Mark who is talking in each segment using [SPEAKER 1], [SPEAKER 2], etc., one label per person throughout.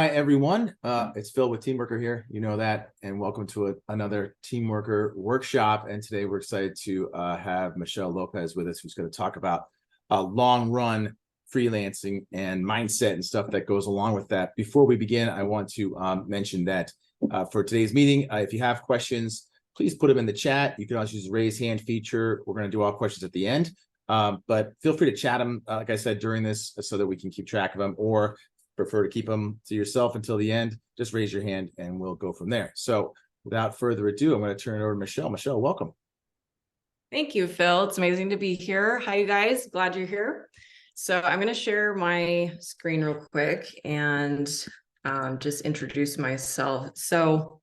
[SPEAKER 1] Hi, everyone. It's Phil with Teamwrkr here. You know that. And welcome to another Teamwrkr workshop. And today we're excited to have Michelle Lopez with us, who's going to talk about long run freelancing and mindset and stuff that goes along with that. Before we begin, I want to mention that for today's meeting, if you have questions, please put them in the chat. You can also use the raise hand feature. We're going to do all questions at the end. But feel free to chat them, like I said, during this so that we can keep track of them, or prefer to keep them to yourself until the end, just raise your hand and we'll go from there. So without further ado, I'm going to turn it over to Michelle. Michelle, welcome.
[SPEAKER 2] Thank you, Phil. It's amazing to be here. Hi, you guys. Glad you're here. So I'm going to share my screen real quick and just introduce myself. So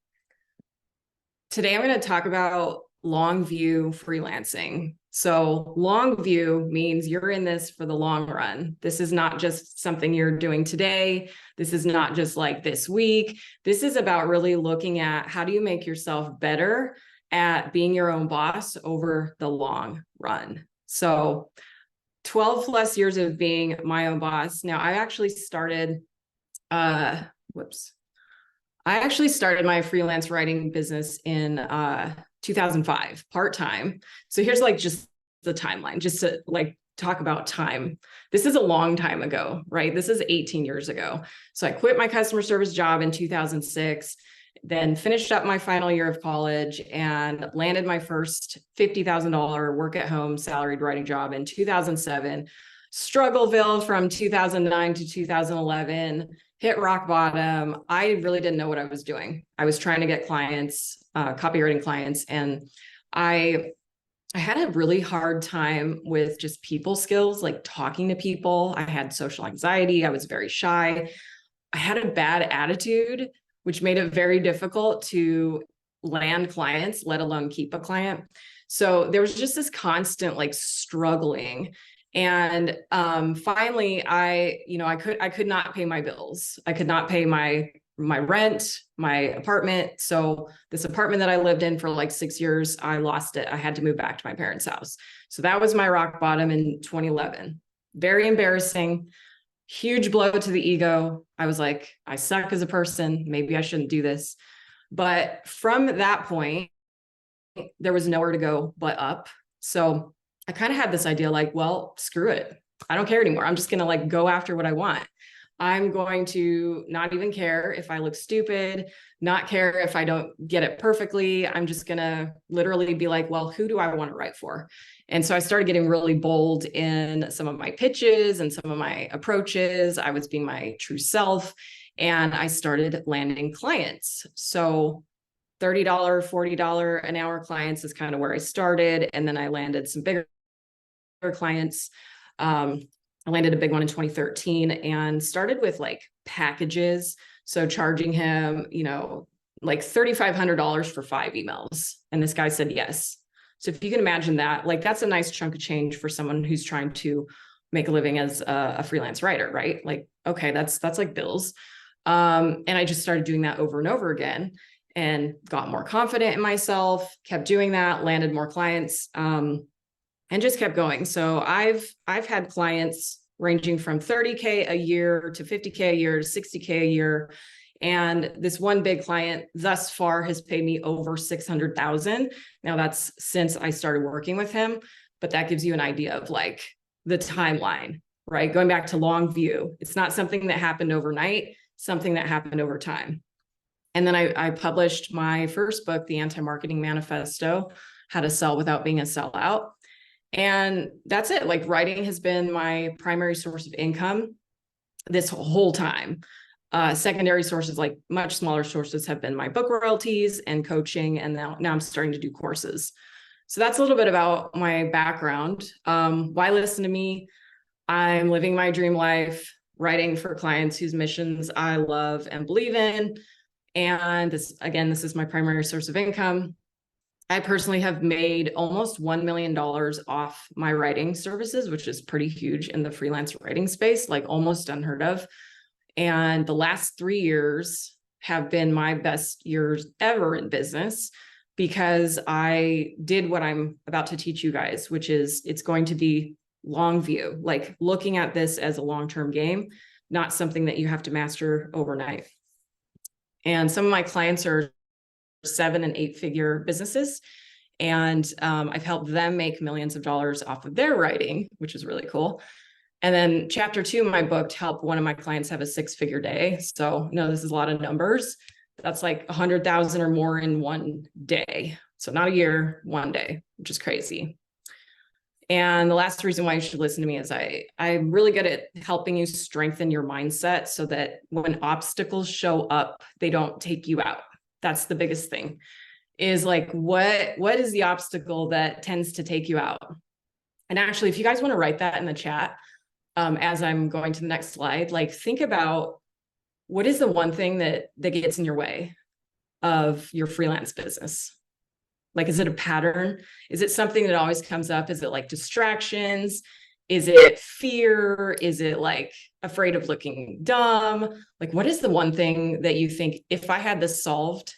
[SPEAKER 2] today I'm going to talk about long view freelancing. So long view means you're in this for the long run. This is not just something you're doing today. This is not just like this week. This is about really looking at how do you make yourself better at being your own boss over the long run. So 12 plus years of being my own boss. Now I actually started, I actually started my freelance writing business in 2005, part-time. So here's like just the timeline, just to like talk about time. This is a long time ago, right? This is 18 years ago. So I quit my customer service job in 2006, then finished up my final year of college and landed my first $50,000 work at home salaried writing job in 2007. Struggleville from 2009 to 2011, hit rock bottom. I really didn't know what I was doing. I was trying to get clients, copywriting clients, and I had a really hard time with just people skills, like talking to people. I had social anxiety. I was very shy. I had a bad attitude, which made it very difficult to land clients, let alone keep a client. So there was just this constant like struggling. And finally, I could not pay my bills. I could not pay my rent, my apartment. So this apartment that I lived in for like 6 years, I lost it. I had to move back to my parents' house. So that was my rock bottom in 2011. Very embarrassing, huge blow to the ego. I was like, I suck as a person. Maybe I shouldn't do this. But from that point, there was nowhere to go but up. So I kind of had this idea like, well, screw it. I don't care anymore. I'm just going to like go after what I want. I'm going to not even care if I look stupid, not care if I don't get it perfectly. I'm just going to literally be like, well, who do I want to write for? And so I started getting really bold in some of my pitches and some of my approaches. I was being my true self and I started landing clients. So $30, $40 an hour clients is kind of where I started. And then I landed some bigger clients. I landed a big one in 2013 and started with like packages. So charging him, like $3,500 for 5 emails. And this guy said yes. So if you can imagine that, like that's a nice chunk of change for someone who's trying to make a living as a freelance writer, right? Like, okay, that's like bills. And I just started doing that over and over again and got more confident in myself, kept doing that, landed more clients. And just kept going. So I've had clients ranging from 30K a year to 50K a year to 60K a year. And this one big client thus far has paid me over 600,000. Now that's since I started working with him, but that gives you an idea of like the timeline, right? Going back to long view. It's not something that happened overnight, something that happened over time. And then I published my first book, The Anti-Marketing Manifesto, How to Sell Without Being a Sellout. And that's it. Like writing has been my primary source of income this whole time. Secondary sources, like much smaller sources, have been my book royalties and coaching. And now I'm starting to do courses. So that's a little bit about my background. Why listen to me? I'm living my dream life, writing for clients whose missions I love and believe in. And this is my primary source of income. I personally have made almost $1 million off my writing services, which is pretty huge in the freelance writing space, like almost unheard of. And the last 3 years have been my best years ever in business because I did what I'm about to teach you guys, which is it's going to be long view, like looking at this as a long-term game, not something that you have to master overnight. And some of my clients are 7- and 8-figure businesses. And I've helped them make millions of dollars off of their writing, which is really cool. And then chapter 2 of my book helped one of my clients have a 6-figure day. So, this is a lot of numbers. That's like 100,000 or more in one day. So not a year, one day, which is crazy. And the last reason why you should listen to me is I'm really good at helping you strengthen your mindset so that when obstacles show up, they don't take you out. That's the biggest thing, is like, what is the obstacle that tends to take you out? And actually, if you guys want to write that in the chat, as I'm going to the next slide, like think about what is the one thing that gets in your way of your freelance business? Like, is it a pattern? Is it something that always comes up? Is it like distractions? Is it fear? Is it like afraid of looking dumb? Like, what is the one thing that you think, if I had this solved,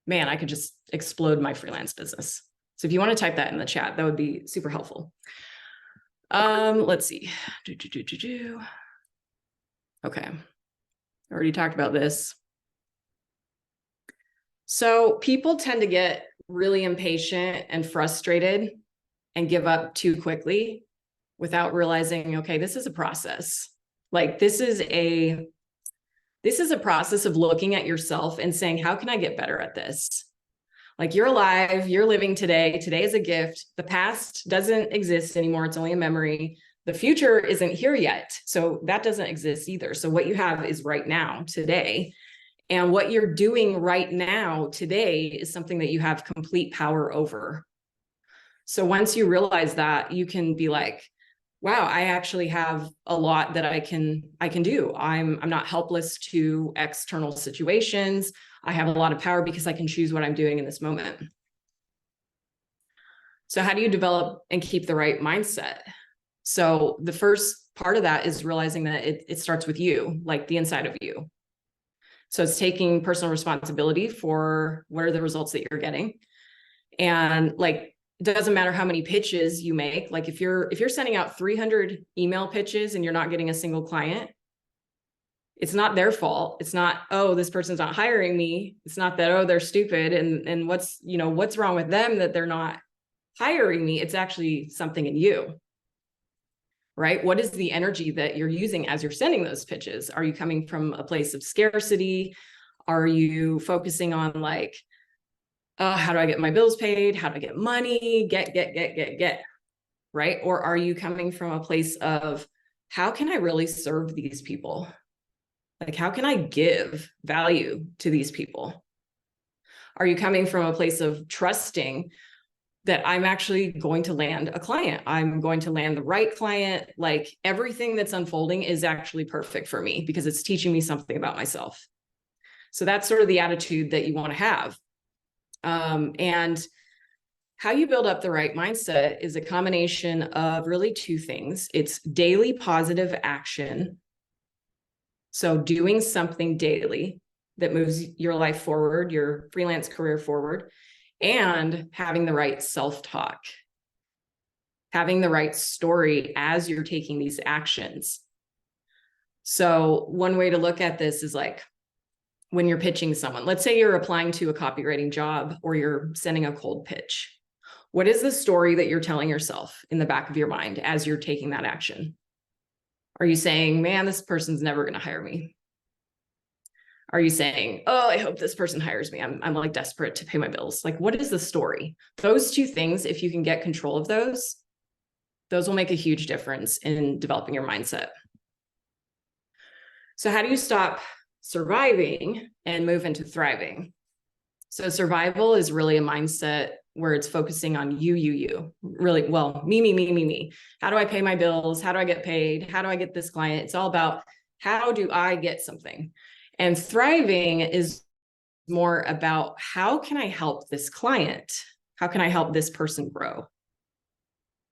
[SPEAKER 2] man, I could just explode my freelance business? So if you want to type that in the chat, that would be super helpful. Let's see. Okay. I already talked about this. So people tend to get really impatient and frustrated and give up too quickly without realizing, okay, this is a process. Like this is a process of looking at yourself and saying, how can I get better at this? Like, you're alive, you're living today. Today is a gift. The past doesn't exist anymore. It's only a memory. The future isn't here yet. So that doesn't exist either. So what you have is right now, today. And what you're doing right now, today, is something that you have complete power over. So once you realize that, you can be like, wow, I actually have a lot that I can do. I'm not helpless to external situations. I have a lot of power because I can choose what I'm doing in this moment. So how do you develop and keep the right mindset? So the first part of that is realizing that it starts with you, like the inside of you. So it's taking personal responsibility for what are the results that you're getting. And like, it doesn't matter how many pitches you make. Like if you're sending out 300 email pitches and you're not getting a single client, it's not their fault. It's not, oh, this person's not hiring me. It's not that, oh, they're stupid. And what's wrong with them that they're not hiring me? It's actually something in you, right? What is the energy that you're using as you're sending those pitches? Are you coming from a place of scarcity? Are you focusing on like, how do I get my bills paid? How do I get money? Get, right? Or are you coming from a place of, how can I really serve these people? Like, how can I give value to these people? Are you coming from a place of trusting that I'm actually going to land a client? I'm going to land the right client. Like, everything that's unfolding is actually perfect for me because it's teaching me something about myself. So that's sort of the attitude that you want to have. And how you build up the right mindset is a combination of really two things. It's daily positive action. So doing something daily that moves your life forward, your freelance career forward, and having the right self-talk, having the right story as you're taking these actions. So one way to look at this is like, when you're pitching someone, let's say you're applying to a copywriting job or you're sending a cold pitch. What is the story that you're telling yourself in the back of your mind as you're taking that action? Are you saying, man, this person's never going to hire me? Are you saying, oh, I hope this person hires me. I'm like desperate to pay my bills. Like, what is the story? Those two things, if you can get control of those will make a huge difference in developing your mindset. So how do you stop surviving and move into thriving? So survival is really a mindset where it's focusing on you, really, well, me. How do I pay my bills? How do I get paid? How do I get this client? It's all about, how do I get something? And thriving is more about, how can I help this client? How can I help this person grow?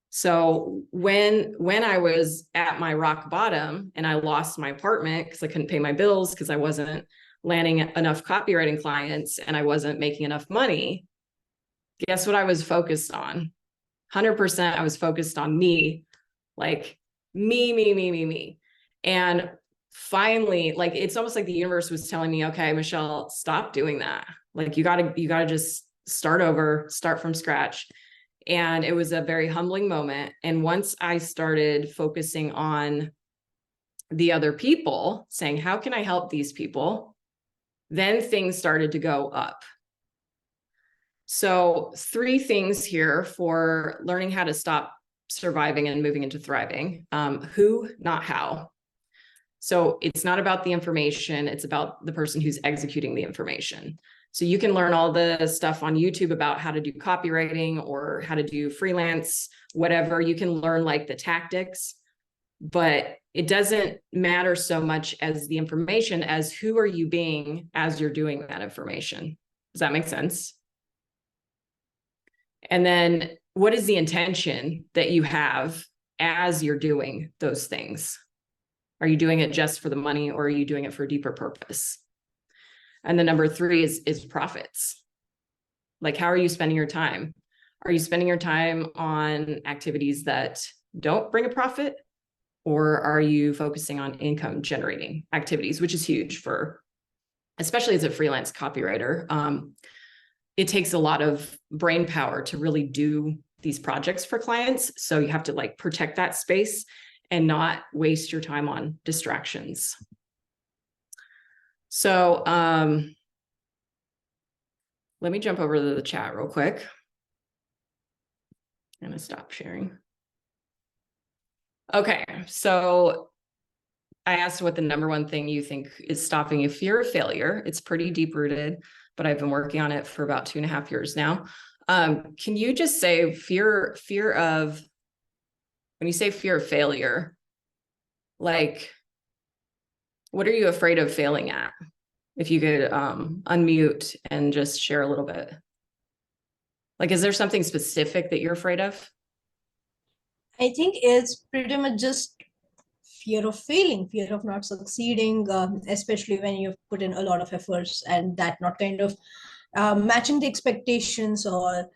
[SPEAKER 2] So when I was at my rock bottom and I lost my apartment because I couldn't pay my bills, because I wasn't landing enough copywriting clients and I wasn't making enough money, guess what I was focused on? 100% I was focused on me, like me. And finally, like, it's almost like the universe was telling me, okay, Michelle, stop doing that. Like, you gotta just start over, start from scratch. And it was a very humbling moment. And once I started focusing on the other people, saying, how can I help these people? Then things started to go up. So 3 things here for learning how to stop surviving and moving into thriving. Who, not how. So it's not about the information, it's about the person who's executing the information. So you can learn all the stuff on YouTube about how to do copywriting or how to do freelance, whatever. You can learn like the tactics, but it doesn't matter so much as the information as who are you being as you're doing that information. Does that make sense? And then what is the intention that you have as you're doing those things? Are you doing it just for the money, or are you doing it for a deeper purpose? And then number 3 is profits. Like, how are you spending your time? Are you spending your time on activities that don't bring a profit? Or are you focusing on income generating activities, which is huge for, especially as a freelance copywriter. It takes a lot of brain power to really do these projects for clients. So you have to like protect that space and not waste your time on distractions. So let me jump over to the chat real quick. I'm gonna stop sharing. Okay, so I asked what the number 1 thing you think is stopping you. Fear of failure. It's pretty deep rooted, but I've been working on it for about 2.5 years now. Can you just say fear of, when you say fear of failure, like, what are you afraid of failing at? If you could unmute and just share a little bit. Like, is there something specific that you're afraid of?
[SPEAKER 3] I think it's pretty much just fear of failing, fear of not succeeding, especially when you've put in a lot of efforts and that not kind of matching the expectations, or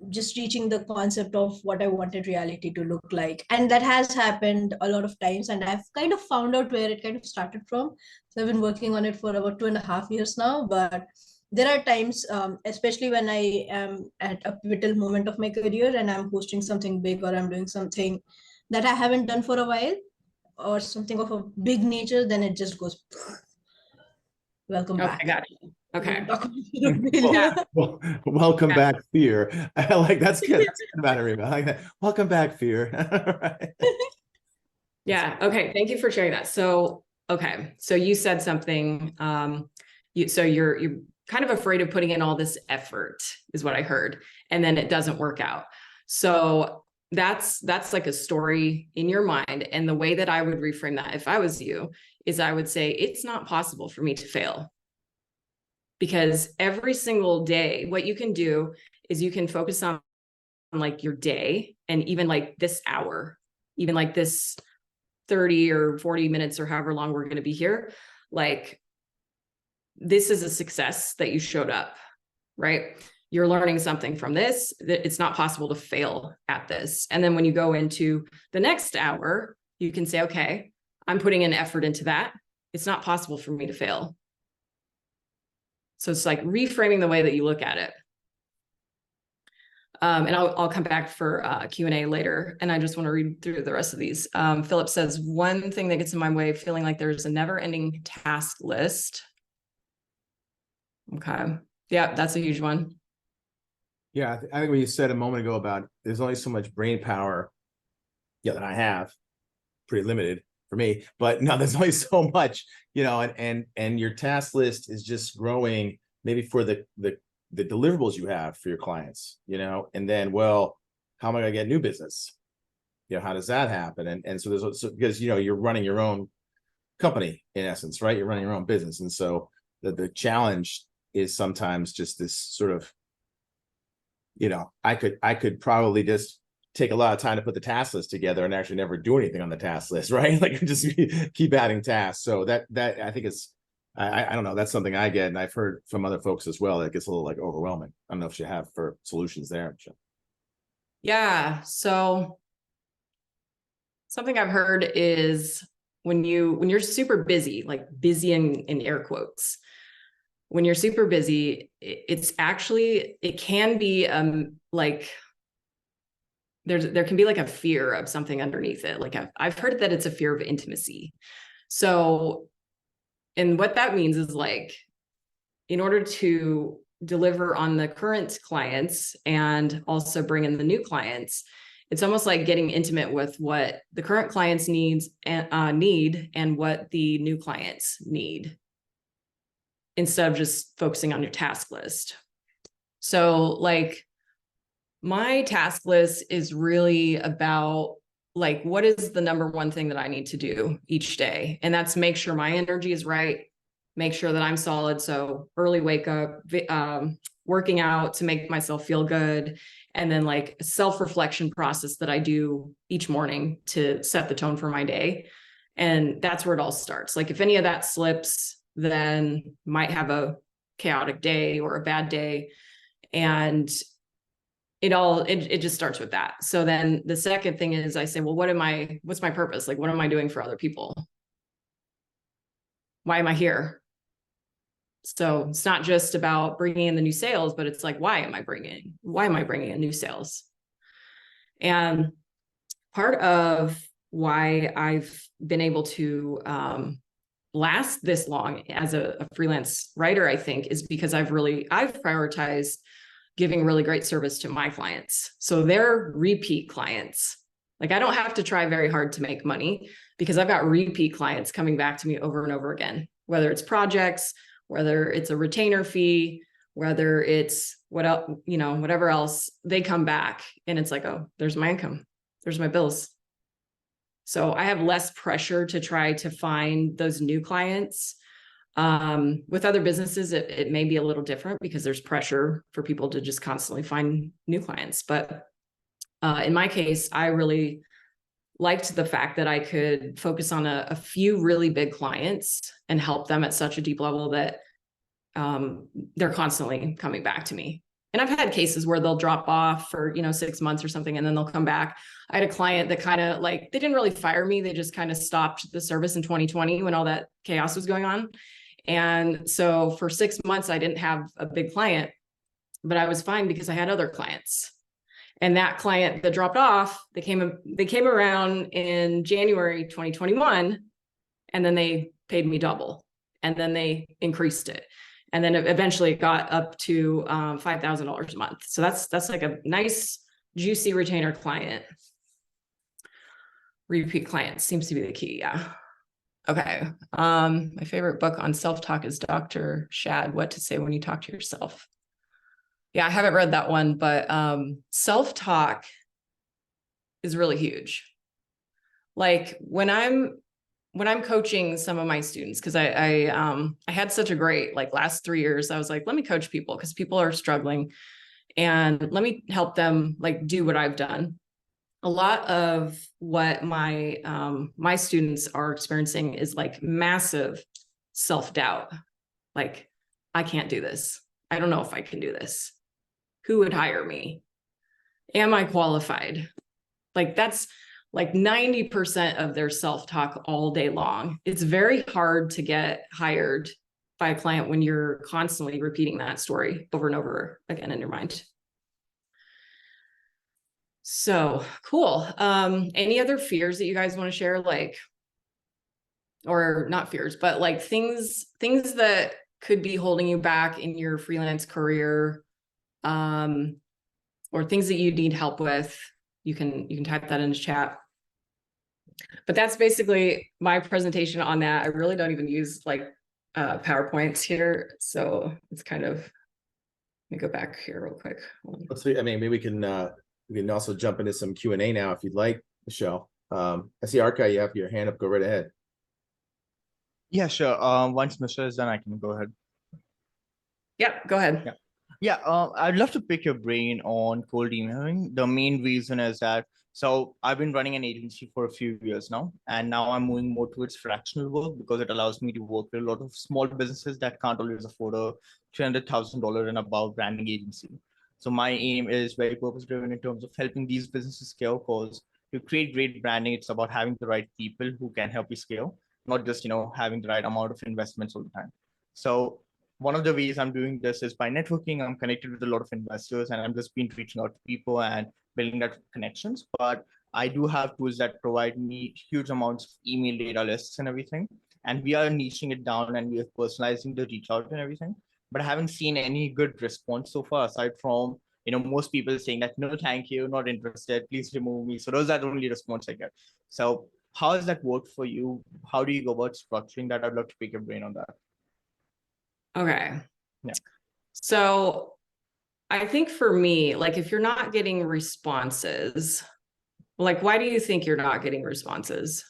[SPEAKER 3] just reaching the concept of what I wanted reality to look like. And that has happened a lot of times, and I've kind of found out where it kind of started from. So I've been working on it for about 2.5 years now, but there are times, especially when I am at a pivotal moment of my career and I'm hosting something big, or I'm doing something that I haven't done for a while, or something of a big nature, then it just goes, welcome back.
[SPEAKER 2] Okay, got you. Okay.
[SPEAKER 1] Well, welcome back, fear. I like that's good. That's good battery. I like that. Welcome back, fear. Right.
[SPEAKER 2] Yeah. Okay. Thank you for sharing that. So, okay. So you said something, you're kind of afraid of putting in all this effort is what I heard, and then it doesn't work out. So that's like a story in your mind. And the way that I would reframe that, if I was you, is I would say, it's not possible for me to fail. Because every single day, what you can do is you can focus on like your day, and even like this hour, even like this 30 or 40 minutes or however long we're going to be here. Like, this is a success that you showed up, right? You're learning something from this, that it's not possible to fail at this. And then when you go into the next hour, you can say, okay, I'm putting an effort into that. It's not possible for me to fail. So it's like reframing the way that you look at it. And I'll come back for Q&A later. And I just want to read through the rest of these. Philip says, one thing that gets in my way, feeling like there's a never-ending task list. Okay. Yeah, that's a huge one.
[SPEAKER 1] Yeah, I think what you said a moment ago about there's only so much brain power, that I have, pretty limited for me, but no, there's only so much, and your task list is just growing, maybe for the deliverables you have for your clients, and then, well, how am I going to get new business? How does that happen? And so because, you're running your own company in essence, right? You're running your own business. And so the challenge is sometimes just this sort of, I could probably just take a lot of time to put the task list together and actually never do anything on the task list, right? Like, just keep adding tasks. So that I think it's, I don't know, that's something I get, and I've heard from other folks as well, that gets a little like overwhelming. I don't know if you have for solutions there, Michelle.
[SPEAKER 2] Yeah. So something I've heard is when you're super busy, like busy in air quotes, when you're super busy, it's actually, it can be like there can be like a fear of something underneath it. Like I've heard that it's a fear of intimacy. So, and what that means is like, in order to deliver on the current clients and also bring in the new clients, it's almost like getting intimate with what the current clients need and what the new clients need, instead of just focusing on your task list. So like my task list is really about like, what is the number one thing that I need to do each day? And that's make sure my energy is right, make sure that I'm solid. So early wake up, working out to make myself feel good. And then like a self-reflection process that I do each morning to set the tone for my day. And that's where it all starts. Like if any of that slips, then might have a chaotic day or a bad day. And it just starts with that. So then the second thing is I say, well, what's my purpose? Like, what am I doing for other people? Why am I here? So it's not just about bringing in the new sales, but it's like, why am I bringing in new sales? And part of why I've been able to last this long as a freelance writer, I think, is because I've prioritized giving really great service to my clients. So they're repeat clients. Like I don't have to try very hard to make money because I've got repeat clients coming back to me over and over again, whether it's projects, whether it's a retainer fee, whether it's whatever else, they come back and it's like, oh, there's my income, there's my bills. So I have less pressure to try to find those new clients. With other businesses, it may be a little different because there's pressure for people to just constantly find new clients. But in my case, I really liked the fact that I could focus on a few really big clients and help them at such a deep level that they're constantly coming back to me. And I've had cases where they'll drop off for, 6 months or something, and then they'll come back. I had a client that kind of like, they didn't really fire me. They just kind of stopped the service in 2020 when all that chaos was going on. And so for 6 months, I didn't have a big client, but I was fine because I had other clients. And that client that dropped off, they came around in January 2021, and then they paid me double, and then they increased it. And then eventually it got up to $5,000 a month. So that's like a nice, juicy retainer client. Repeat clients seems to be the key. Yeah. Okay. My favorite book on self-talk is Dr. Shad, What to Say When You Talk to Yourself. Yeah, I haven't read that one, but self-talk is really huge. Like when I'm coaching some of my students, because I had such a great last 3 years, I was like, let me coach people because people are struggling and let me help them do what I've done. A lot of what my students are experiencing is massive self-doubt. Like, I can't do this. I don't know if I can do this. Who would hire me? Am I qualified? That's 90% of their self-talk all day long. It's very hard to get hired by a client when you're constantly repeating that story over and over again in your mind. So cool. Any other fears that you guys want to share? Or not fears, but things that could be holding you back in your freelance career, or things that you need help with. You can type that into chat. But that's basically my presentation on that. I really don't even use PowerPoints here. So it's kind of, let me go back here real quick.
[SPEAKER 1] Let's see. I mean, maybe we can also jump into some Q&A now if you'd like, Michelle. I see Arka, you have your hand up. Go right ahead.
[SPEAKER 4] Yeah, sure. Once Michelle is done, I can go ahead.
[SPEAKER 2] Yep, go ahead.
[SPEAKER 4] Yeah, I'd love to pick your brain on cold emailing. The main reason is that, so I've been running an agency for a few years now, and now I'm moving more towards fractional work because it allows me to work with a lot of small businesses that can't always afford a $300,000 and above branding agency. So my aim is very purpose driven in terms of helping these businesses scale, because to create great branding, it's about having the right people who can help you scale, not just, having the right amount of investments all the time. So one of the ways I'm doing this is by networking. I'm connected with a lot of investors, and I'm just been reaching out to people and building that connections. But I do have tools that provide me huge amounts of email data lists and everything. And we are niching it down and we are personalizing the reach out and everything. But I haven't seen any good response so far, aside from, most people saying that, no, thank you, not interested, please remove me. So those are the only response I get. So how has that worked for you? How do you go about structuring that? I'd love to pick your brain on that.
[SPEAKER 2] Okay.
[SPEAKER 4] Yeah.
[SPEAKER 2] So I think for me, like if you're not getting responses, like why do you think you're not getting responses?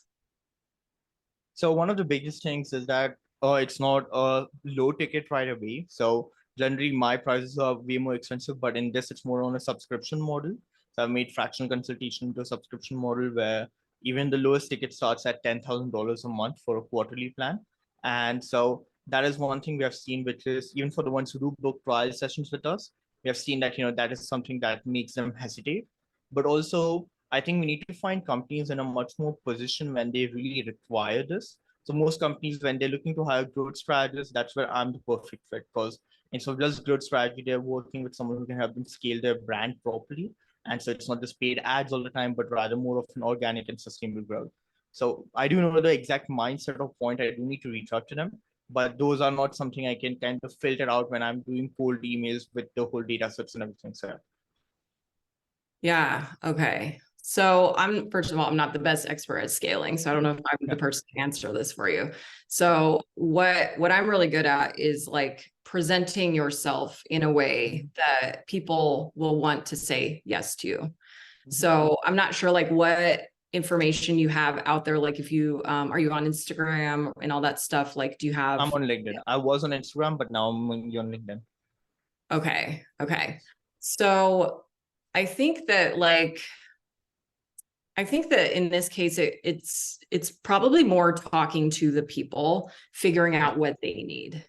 [SPEAKER 4] So one of the biggest things is that it's not a low ticket right away. So generally my prices are way more expensive, but in this it's more on a subscription model. So I've made fractional consultation into a subscription model where even the lowest ticket starts at $10,000 a month for a quarterly plan. And so that is one thing we have seen, which is even for the ones who do book trial sessions with us, we have seen that, that is something that makes them hesitate. But also I think we need to find companies in a much more position when they really require this. So most companies, when they're looking to hire growth strategists, that's where I'm the perfect fit, because instead of just growth strategy, they're working with someone who can help them scale their brand properly. And so it's not just paid ads all the time, but rather more of an organic and sustainable growth. So I do know the exact mindset of point. I do need to reach out to them, but those are not something I can kind of filter out when I'm doing cold emails with the whole data sets and everything. So
[SPEAKER 2] Yeah. Okay. So first of all, I'm not the best expert at scaling, so I don't know if I'm the person to answer this for you. So what I'm really good at is like presenting yourself in a way that people will want to say yes to you. So I'm not sure like what information you have out there. Like if you, are you on Instagram and all that stuff? Like, do you have?
[SPEAKER 4] I'm on LinkedIn. I was on Instagram, but now I'm on LinkedIn.
[SPEAKER 2] Okay. Okay. So I think that in this case, it's probably more talking to the people, figuring out what they need.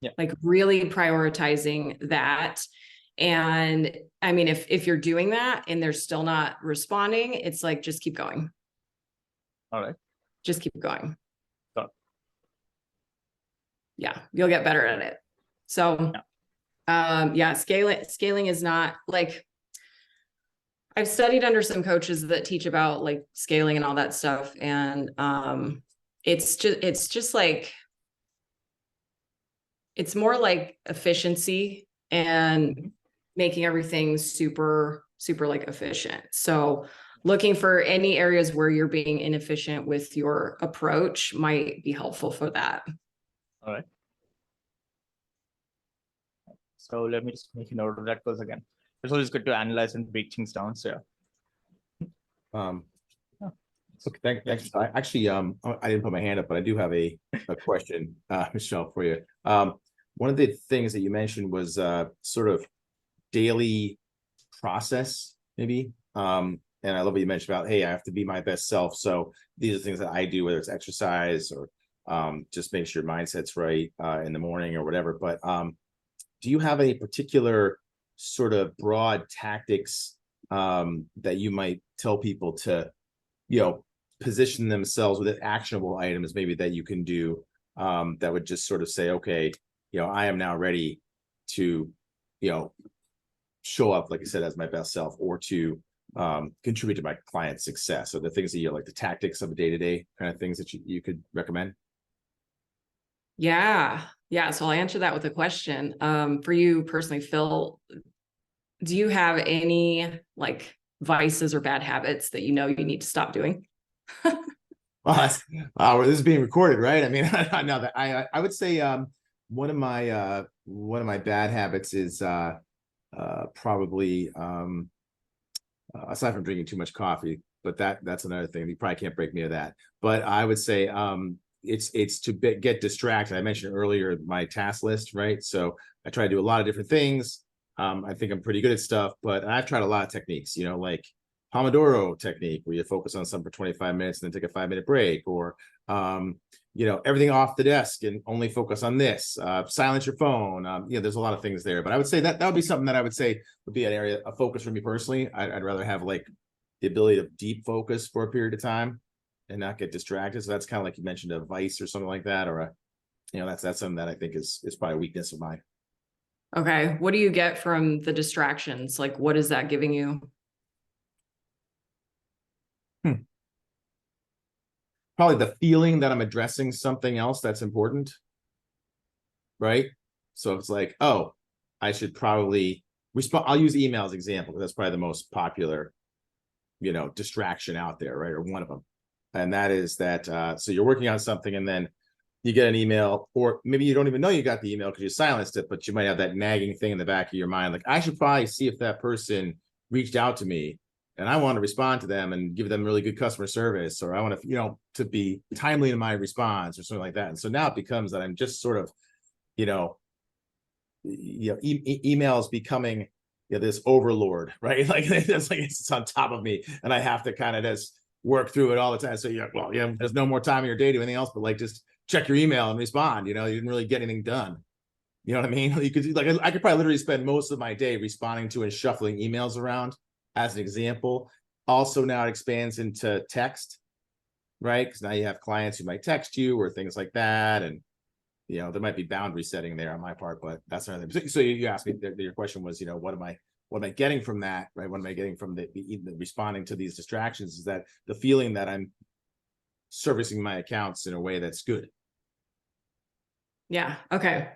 [SPEAKER 4] Yeah.
[SPEAKER 2] Like really prioritizing that. And I mean, if you're doing that and they're still not responding, it's like, just keep going.
[SPEAKER 4] All right.
[SPEAKER 2] Just keep going.
[SPEAKER 4] Got it.
[SPEAKER 2] Yeah, you'll get better at it. So yeah, scaling is not like, I've studied under some coaches that teach about like scaling and all that stuff. And it's just like, it's more like efficiency and making everything super, super like efficient. So looking for any areas where you're being inefficient with your approach might be helpful for that.
[SPEAKER 4] All right. So let me just make a note of that, because again, it's always good to analyze and break things down. So
[SPEAKER 1] Okay, thanks. I actually, I didn't put my hand up, but I do have a question, Michelle, for you. One of the things that you mentioned was sort of daily process, maybe. And I love what you mentioned about, hey, I have to be my best self. So these are things that I do, whether it's exercise or just make sure your mindset's right in the morning or whatever. But do you have any particular sort of broad tactics that you might tell people to, position themselves with actionable items maybe that you can do that would just sort of say, okay, I am now ready to, show up, like I said, as my best self, or to contribute to my client's success? So the things that you like, the tactics of a day-to-day kind of things that you could recommend.
[SPEAKER 2] Yeah. So I'll answer that with a question. For you personally, Phil, do you have any like vices or bad habits that you need to stop doing?
[SPEAKER 1] Well, this is being recorded, right? I mean, no, that I would say one of my bad habits is probably aside from drinking too much coffee, but that's another thing. You probably can't break me of that. But I would say it's to get distracted. I mentioned earlier my task list, right? So I try to do a lot of different things. I think I'm pretty good at stuff, but I've tried a lot of techniques, like Pomodoro technique, where you focus on something for 25 minutes and then take a 5-minute break, or everything off the desk and only focus on this, silence your phone. There's a lot of things there, but I would say that would be something that I would say would be an area of focus for me personally. I'd rather have like the ability to deep focus for a period of time and not get distracted. So that's kind of like you mentioned, a vice or something like that, or a, that's something that I think is probably a weakness of mine.
[SPEAKER 2] Okay. What do you get from the distractions? Like, what is that giving you?
[SPEAKER 1] Probably the feeling that I'm addressing something else that's important. Right. So it's like, oh, I should probably respond. I'll use email as an example, because that's probably the most popular, distraction out there, right? Or one of them. And that is that, so you're working on something and then you get an email, or maybe you don't even know you got the email because you silenced it, but you might have that nagging thing in the back of your mind. Like, I should probably see if that person reached out to me and I want to respond to them and give them really good customer service, or I want to, to be timely in my response or something like that. And so now it becomes that I'm just sort of, email is becoming this overlord, right? Like it's on top of me, and I have to kind of just work through it all the time. So there's no more time in your day to do anything else, but like just check your email and respond. You didn't really get anything done. You know what I mean? You could I could probably literally spend most of my day responding to and shuffling emails around, as an example. Also, now it expands into text, right? Because now you have clients who might text you or things like that, and there might be boundary setting there on my part, but that's another thing. So you asked me, your question was, what am I getting from that, right? What am I getting from the responding to these distractions? Is that the feeling that I'm servicing my accounts in a way that's good?
[SPEAKER 2] Yeah. Okay.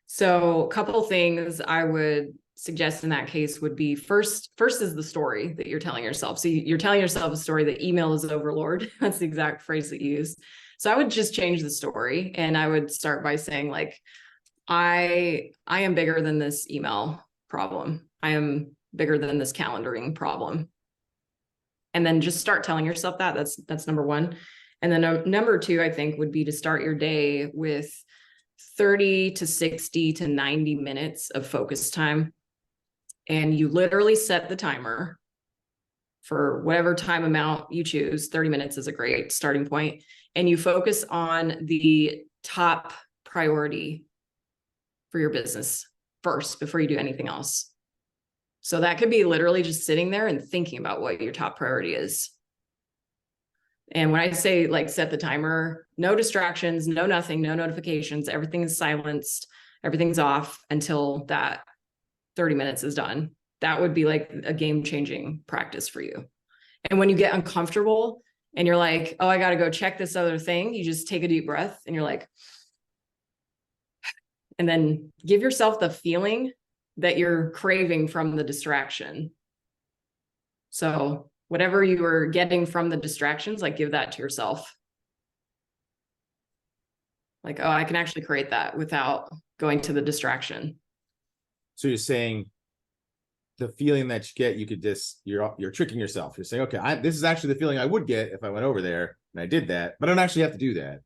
[SPEAKER 2] So a couple of things I would suggest in that case would be first is the story that you're telling yourself. So you're telling yourself a story that email is overlord. That's the exact phrase that you use. So I would just change the story, and I would start by saying, like, I am bigger than this email problem. I am bigger than this calendaring problem. And then just start telling yourself that. That's number one. And then number two, I think, would be to start your day with 30 to 60 to 90 minutes of focus time. And you literally set the timer for whatever time amount you choose. 30 minutes is a great starting point. And you focus on the top priority for your business first before you do anything else. So that could be literally just sitting there and thinking about what your top priority is. And when I say like set the timer, no distractions, no nothing, no notifications, everything is silenced, everything's off until that 30 minutes is done. That would be like a game-changing practice for you. And when you get uncomfortable and you're like, oh, I got to go check this other thing, you just take a deep breath and you're like, and then give yourself the feeling that you're craving from the distraction. So whatever you were getting from the distractions, like give that to yourself. Like, oh, I can actually create that without going to the distraction.
[SPEAKER 1] So you're saying the feeling that you get, you could just, you're tricking yourself. You're saying, okay, this is actually the feeling I would get if I went over there and I did that, but I don't actually have to do that.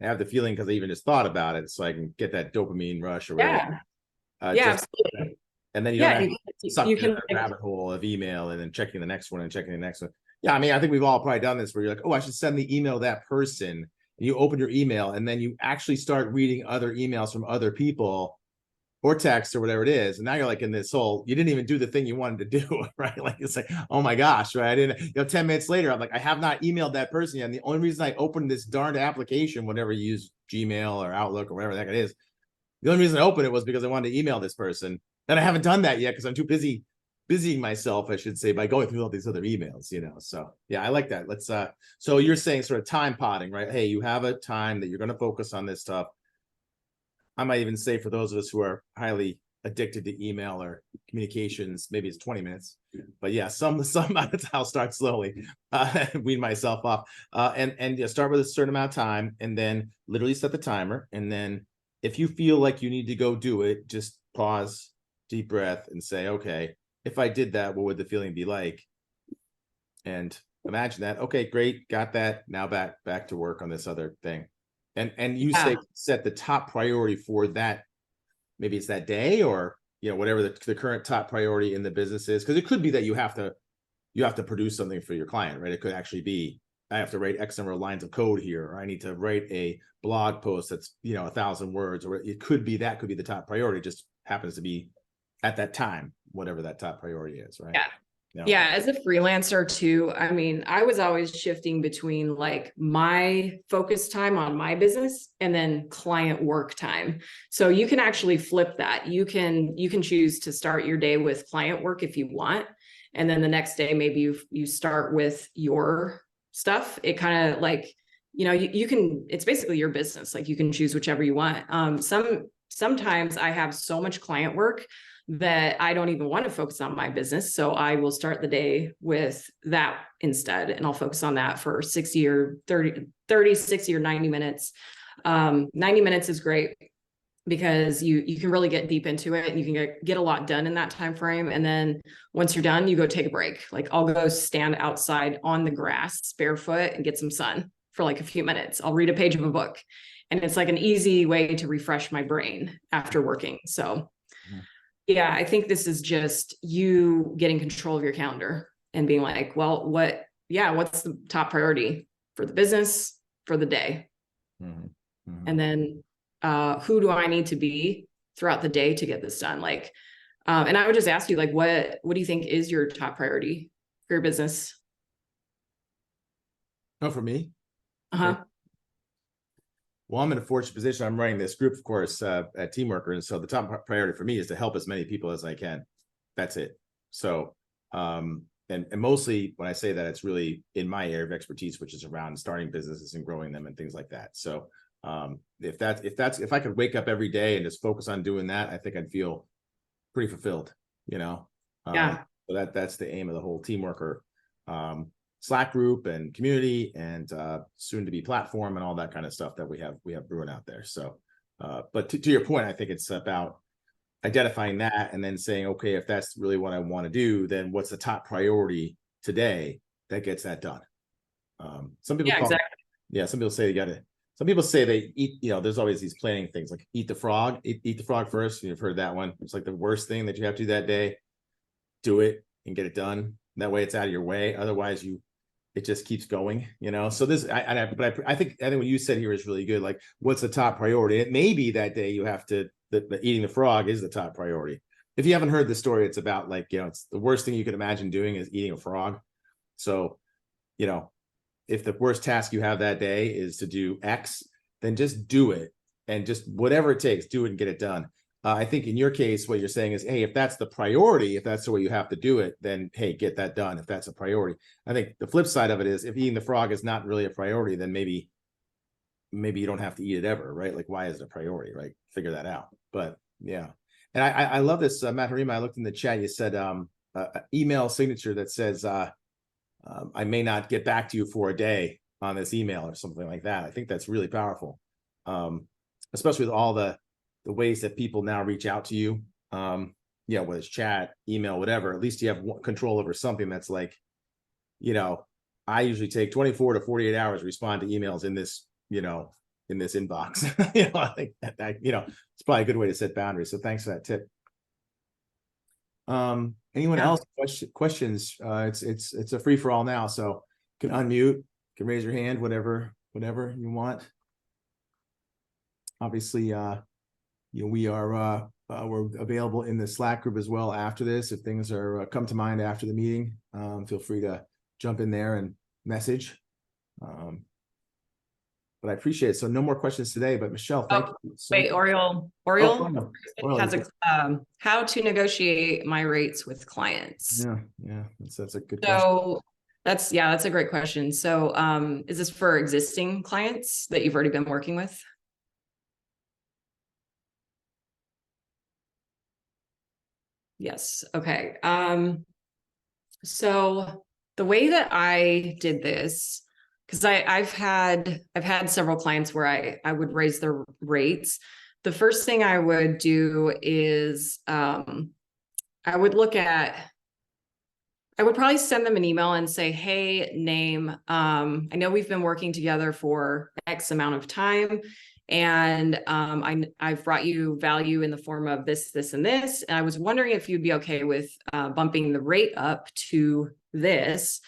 [SPEAKER 1] I have the feeling because I even just thought about it, so I can get that dopamine rush or whatever.
[SPEAKER 2] Yeah, absolutely.
[SPEAKER 1] And then you don't have to suck in a rabbit hole of email and then checking the next one and checking the next one. Yeah, I mean, I think we've all probably done this where you're like, oh, I should send the email to that person. And you open your email and then you actually start reading other emails from other people or text or whatever it is. And now you're like in this whole, you didn't even do the thing you wanted to do, right? Like, it's like, oh my gosh, right? I didn't, 10 minutes later, I'm like, I have not emailed that person yet. And the only reason I opened this darned application, whatever you use, Gmail or Outlook or whatever the heck it is, the only reason I opened it was because I wanted to email this person. And I haven't done that yet because I'm too busying myself, I should say, by going through all these other emails, So yeah, I like that. Let's so you're saying sort of time potting, right? Hey, you have a time that you're going to focus on this stuff. I might even say for those of us who are highly addicted to email or communications, maybe it's 20 minutes, but yeah, some I'll start slowly, wean myself off, and start with a certain amount of time, and then literally set the timer, and then if you feel like you need to go do it, just pause, deep breath, and say, okay, if I did that, what would the feeling be like? And imagine that. Okay, great, got that. Now back to work on this other thing. And you say set the top priority for that. Maybe it's that day, or whatever the current top priority in the business is, because it could be that you have to produce something for your client, right? It could actually be, I have to write X number of lines of code here, or I need to write a blog post that's 1,000 words, or it could be that could be the top priority. It just happens to be at that time, whatever that top priority is, right?
[SPEAKER 2] Yeah.
[SPEAKER 1] No.
[SPEAKER 2] Yeah, as a freelancer too, I mean, I was always shifting between like my focus time on my business and then client work time. So you can actually flip that. You can choose to start your day with client work if you want. And then the next day, maybe you start with your stuff. It kind of like, you can, it's basically your business. Like you can choose whichever you want. Sometimes I have so much client work that I don't even want to focus on my business. So I will start the day with that instead. And I'll focus on that for 60 or 30, 60 or 90 minutes. 90 minutes is great because you can really get deep into it and you can get a lot done in that time frame. And then once you're done, you go take a break. Like I'll go stand outside on the grass barefoot and get some sun for like a few minutes. I'll read a page of a book. And it's like an easy way to refresh my brain after working. So yeah, I think this is just you getting control of your calendar and being like, well, what's the top priority for the business for the day? And then who do I need to be throughout the day to get this done? Like, and I would just ask you, like, what do you think is your top priority for your business?
[SPEAKER 1] Oh, for me?
[SPEAKER 2] Uh-huh.
[SPEAKER 1] Well, I'm in a fortunate position. I'm running this group, of course, at Teamwrkr. And so the top priority for me is to help as many people as I can. That's it. So, and mostly when I say that, it's really in my area of expertise, which is around starting businesses and growing them and things like that. So if I could wake up every day and just focus on doing that, I think I'd feel pretty fulfilled,
[SPEAKER 2] Yeah.
[SPEAKER 1] So that's the aim of the whole Teamwrkr Slack group and community and soon to be platform and all that kind of stuff that we have brewing out there. So, but to your point, I think it's about identifying that and then saying, okay, if that's really what I want to do, then what's the top priority today that gets that done? Some people some people say some people say they eat, there's always these planning things like eat the frog first. You've heard that one. It's like the worst thing that you have to do that day. Do it and get it done. That way it's out of your way. Otherwise it just keeps going, So this, I think what you said here is really good. Like, what's the top priority? It may be that day you have to, the eating the frog is the top priority. If you haven't heard the story, it's about like, it's the worst thing you could imagine doing is eating a frog. So, if the worst task you have that day is to do X, then just do it and just whatever it takes, do it and get it done. I think in your case, what you're saying is, hey, if that's the priority, if that's the way you have to do it, then, hey, get that done if that's a priority. I think the flip side of it is if eating the frog is not really a priority, then maybe you don't have to eat it ever, right? Like, why is it a priority, right? Figure that out. But yeah. And I love this, Matt Harima, I looked in the chat, you said email signature that says, I may not get back to you for a day on this email or something like that. I think that's really powerful, especially with all the ways that people now reach out to you, whether it's chat, email, whatever. At least you have control over something that's like, I usually take 24 to 48 hours to respond to emails in this, in this inbox. I think that it's probably a good way to set boundaries. So thanks for that tip. Anyone else questions? It's a free for all now. So you can unmute, you can raise your hand, whatever you want. Obviously, we are we're available in the Slack group as well after this. If things are come to mind after the meeting, feel free to jump in there and message. But I appreciate it. So no more questions today, but Michelle, thank you.
[SPEAKER 2] Wait, Oriole has a how to negotiate my rates with clients.
[SPEAKER 1] Yeah, that's a good question.
[SPEAKER 2] So that's a great question. So is this for existing clients that you've already been working with? Yes. Okay. So the way that I did this, because I've had several clients where I would raise their rates. The first thing I would do is I would probably send them an email and say, hey, name, I know we've been working together for X amount of time. And I've brought you value in the form of this, this, and this. And I was wondering if you'd be okay with bumping the rate up to this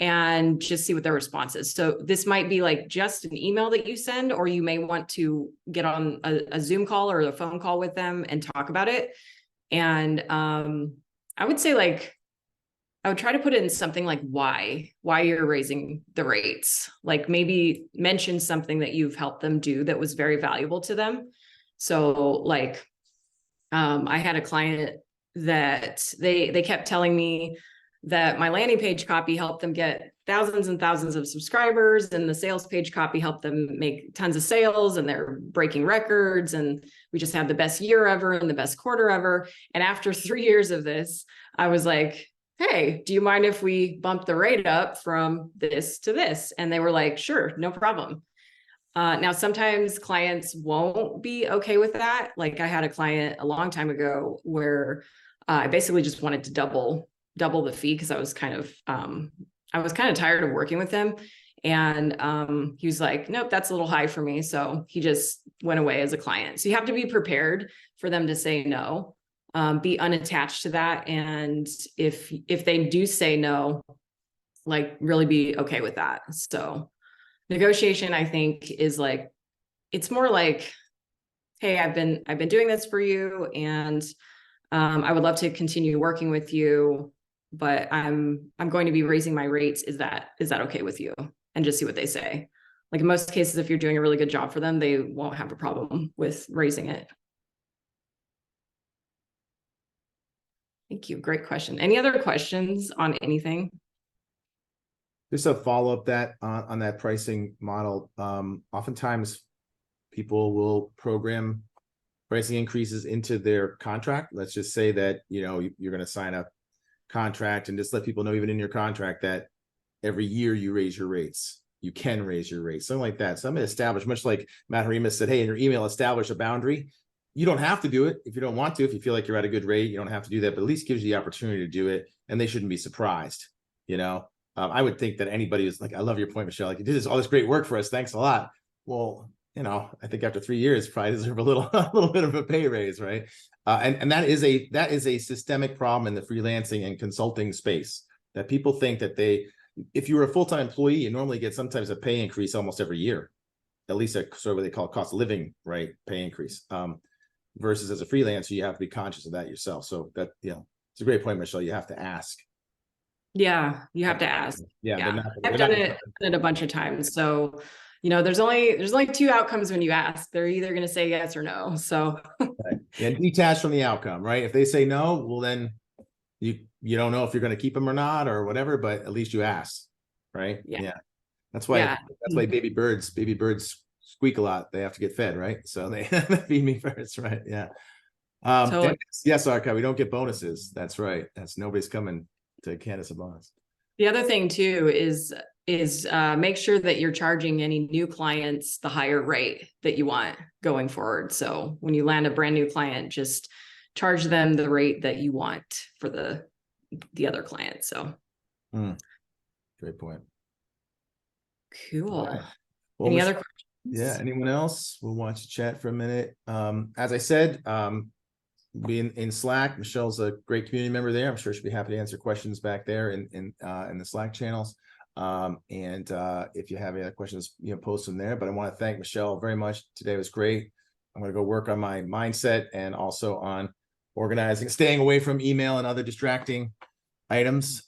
[SPEAKER 2] and just see what their response is. So this might be like just an email that you send, or you may want to get on a Zoom call or a phone call with them and talk about it. And I would say like I would try to put it in something like why you're raising the rates. Like maybe mention something that you've helped them do that was very valuable to them. So like, I had a client that they kept telling me that my landing page copy helped them get thousands and thousands of subscribers, and the sales page copy helped them make tons of sales, and they're breaking records, and we just had the best year ever and the best quarter ever. And after 3 years of this, I was like, hey, do you mind if we bump the rate up from this to this? And they were like, sure, no problem. Now, sometimes clients won't be okay with that. Like I had a client a long time ago where I basically just wanted to double the fee because I was kind of tired of working with him. And he was like, nope, that's a little high for me. So he just went away as a client. So you have to be prepared for them to say no, be unattached to that. And if they do say no, like really be okay with that. So negotiation, I think, is like, it's more like, hey, I've been doing this for you, and I would love to continue working with you, but I'm going to be raising my rates. Is that okay with you? And just see what they say. Like in most cases, if you're doing a really good job for them, they won't have a problem with raising it. Thank you. Great question. Any other questions on anything?
[SPEAKER 1] Just a follow-up that on that pricing model. Oftentimes people will program pricing increases into their contract. Let's just say that, you know, you're going to sign a contract and just let people know, even in your contract, that every year you raise your rates. You can raise your rates, something like that. So I'm going to establish, much like Matt Harima said, hey, in your email, establish a boundary. You don't have to do it if you don't want to. If you feel like you're at a good rate, you don't have to do that, but at least gives you the opportunity to do it, and they shouldn't be surprised, you know. I would think that anybody is like, I love your point, Michelle. Like, you did all this great work for us. Thanks a lot. Well, you know, I think after 3 years, probably deserve a little bit of a pay raise, right? And that is a systemic problem in the freelancing and consulting space, that people think that if you were a full-time employee, you normally get sometimes a pay increase almost every year, at least a sort of what they call cost of living, right? Pay increase. Versus as a freelancer, you have to be conscious of that yourself. So that, you know, it's a great point, Michelle. You have to ask.
[SPEAKER 2] Yeah, you have to ask.
[SPEAKER 1] Yeah.
[SPEAKER 2] I've done it a bunch of times. So, you know, there's only 2 outcomes when you ask. They're either going to say yes or no. So
[SPEAKER 1] right. And detach from the outcome, right? If they say no, well, then you don't know if you're going to keep them or not or whatever, but at least you ask, right? Yeah. That's why baby birds squeak a lot. They have to get fed, right? So they feed me first, right? Yeah.
[SPEAKER 2] Totally.
[SPEAKER 1] Yes, Arka, we don't get bonuses. That's right. Nobody's coming to Candace a bonus.
[SPEAKER 2] The other thing too is make sure that you're charging any new clients the higher rate that you want going forward. So when you land a brand new client, just charge them the rate that you want for the other client. So
[SPEAKER 1] great point.
[SPEAKER 2] Cool.
[SPEAKER 1] Right. Well,
[SPEAKER 2] any other questions?
[SPEAKER 1] Yeah, anyone else? We'll watch the chat for a minute. As I said, being in Slack, Michelle's a great community member there. I'm sure she'll be happy to answer questions back there in the Slack channels. And if you have any other questions, you know, post them there. But I want to thank Michelle very much. Today was great. I'm going to go work on my mindset and also on organizing, staying away from email and other distracting items.